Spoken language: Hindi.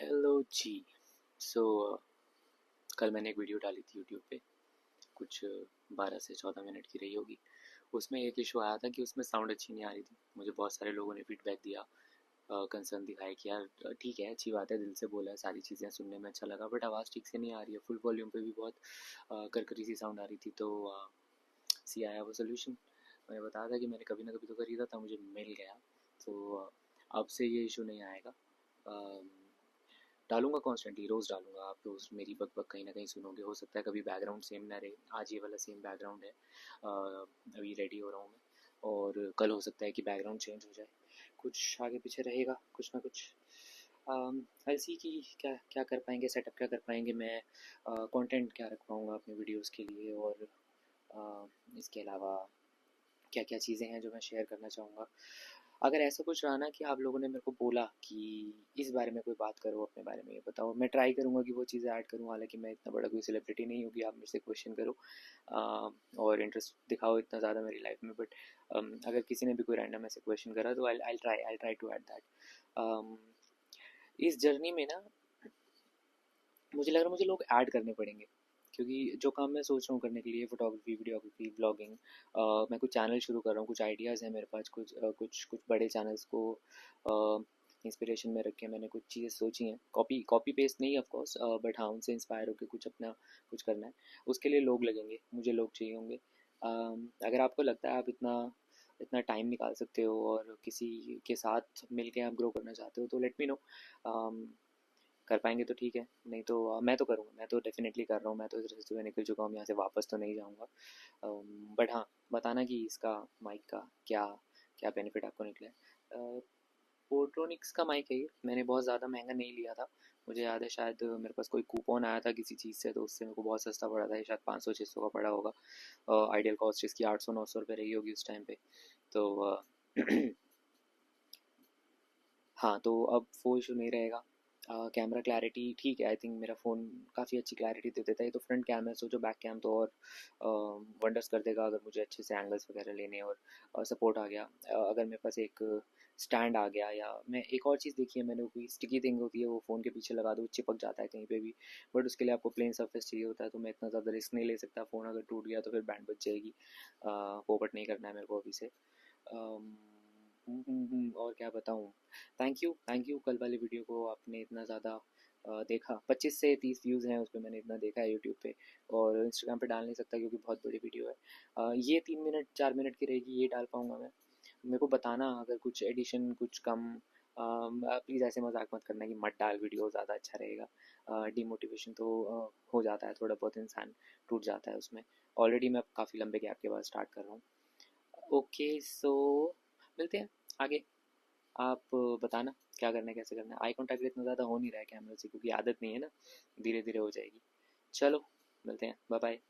हेलो जी। सो कल मैंने एक वीडियो डाली थी यूट्यूब पे, कुछ 12 से 14 मिनट की रही होगी। उसमें एक इशू आया था कि उसमें साउंड अच्छी नहीं आ रही थी। मुझे बहुत सारे लोगों ने फीडबैक दिया, कंसर्न दिखाया कि यार ठीक है, अच्छी बात है, दिल से बोला है, सारी चीज़ें सुनने में अच्छा लगा, बट आवाज़ ठीक से नहीं आ रही है। फुल वॉल्यूम पे भी बहुत करकरी सी साउंड आ रही थी। तो सी आया वो सोल्यूशन। मैंने बताया था कि मैंने कभी ना कभी तो खरीदा था, मुझे मिल गया। तो अब से ये इशू नहीं आएगा। डालूँगा कॉन्स्टेंटली, रोज़ डालूँगा। आप रोज़ मेरी बक कहीं ना कहीं सुनोगे। हो सकता है कभी बैकग्राउंड सेम ना रहे। आज ये वाला सेम बैकग्राउंड है, अभी रेडी हो रहा हूँ मैं, और कल हो सकता है कि बैकग्राउंड चेंज हो जाए, कुछ आगे पीछे रहेगा, कुछ ना कुछ। ऐसी कि क्या क्या कर पाएंगे, सेटअप क्या कर पाएंगे, मैं कंटेंट क्या रख पाऊँगा अपने वीडियोस के लिए, और इसके अलावा क्या क्या चीज़ें हैं जो मैं शेयर करना चाहूँगा। अगर ऐसा कुछ रहा ना कि आप लोगों ने मेरे को बोला कि इस बारे में कोई बात करो, अपने बारे में ये बताओ, मैं ट्राई करूँगा कि वो चीज़ें ऐड करूँ। हालांकि मैं इतना बड़ा कोई सेलिब्रिटी नहीं हूँ कि आप मेरे से क्वेश्चन करो और इंटरेस्ट दिखाओ इतना ज़्यादा मेरी लाइफ में। बट अगर किसी ने भी कोई रैंडम ऐसे क्वेश्चन करा तो I try to add that. इस जर्नी में ना मुझे लग रहा है मुझे लोग ऐड करने पड़ेंगे, क्योंकि जो काम मैं सोच रहा हूँ करने के लिए, फोटोग्राफी, वीडियोग्राफी, ब्लॉगिंग, मैं कुछ चैनल शुरू कर रहा हूँ, कुछ आइडियाज़ हैं मेरे पास, कुछ बड़े चैनल्स को इंस्पिरेशन में रख के मैंने कुछ चीज़ें सोची हैं। कॉपी कॉपी पेस्ट नहीं ऑफ कोर्स, बट हाँ, उनसे इंस्पायर होकर कुछ अपना कुछ करना है। उसके लिए लोग लगेंगे, मुझे लोग चाहिए होंगे। अगर आपको लगता है आप इतना इतना टाइम निकाल सकते हो और किसी के साथ मिल के आप ग्रो करना चाहते हो, तो लेट मी नो। कर पाएंगे तो ठीक है, नहीं तो मैं तो करूँगा, मैं तो डेफिनेटली कर रहा हूँ। मैं तो इस रास्ते में निकल चुका हूँ, यहाँ से वापस तो नहीं जाऊँगा। बट हाँ, बताना कि इसका माइक का क्या क्या बेनिफिट आपको निकला है। पोर्ट्रोनिक्स का माइक है ये, मैंने बहुत ज़्यादा महंगा नहीं लिया था। मुझे याद है शायद मेरे पास कोई कूपन आया था किसी चीज़ से, तो उससे मेरे को बहुत सस्ता पड़ा था। ये शायद 500-600 का पड़ा होगा। आइडियल कॉस्ट इसकी 800-900 रुपये रही होगी उस टाइम पे। तो हाँ, तो अब वो इशू नहीं रहेगा। कैमरा क्लैरिटी ठीक है, आई थिंक मेरा फ़ोन काफ़ी अच्छी क्लैरिटी दे देता है। ये तो फ्रंट कैम है, सोचो बैक कैम तो और वंडर्स कर देगा अगर मुझे अच्छे से एंगल्स वगैरह लेने और सपोर्ट आ गया। अगर मेरे पास एक स्टैंड आ गया, या मैं एक और चीज़ देखी है मैंने, कोई स्टिकी थिंग होती है, वो फ़ोन के पीछे लगा दो, चिपक जाता है कहीं पे भी। बट उसके लिए आपको प्लेन सरफेस चाहिए होता है, तो मैं इतना ज़्यादा रिस्क नहीं ले सकता। फ़ोन अगर टूट गया तो फिर बैंड बच जाएगी। पोपट नहीं करना है मेरे को अभी से। और क्या बताऊँ। थैंक यू, कल वाली वीडियो को आपने इतना ज़्यादा देखा। 25 से 30 व्यूज़ हैं उस पर, मैंने इतना देखा है यूट्यूब पे। और इंस्टाग्राम पे डाल नहीं सकता क्योंकि बहुत बड़ी वीडियो है। ये 3 मिनट 4 मिनट की रहेगी, ये डाल पाऊँगा मैं। मेरे को बताना अगर कुछ एडिशन कुछ कम। प्लीज़ ऐसे मजाक मत करना कि मत डाल वीडियो, ज़्यादा अच्छा रहेगा। डिमोटिवेशन तो हो जाता है थोड़ा बहुत, इंसान टूट जाता है उसमें। ऑलरेडी मैं काफ़ी लंबे गैप के बाद स्टार्ट कर रहा हूँ। ओके, सो मिलते हैं आगे। आप बताना क्या करना है, कैसे करना है। आई कॉन्टैक्ट इतना ज़्यादा हो नहीं रहा है कैमरे से, क्योंकि आदत नहीं है ना, धीरे धीरे हो जाएगी। चलो, मिलते हैं, बाय बाय।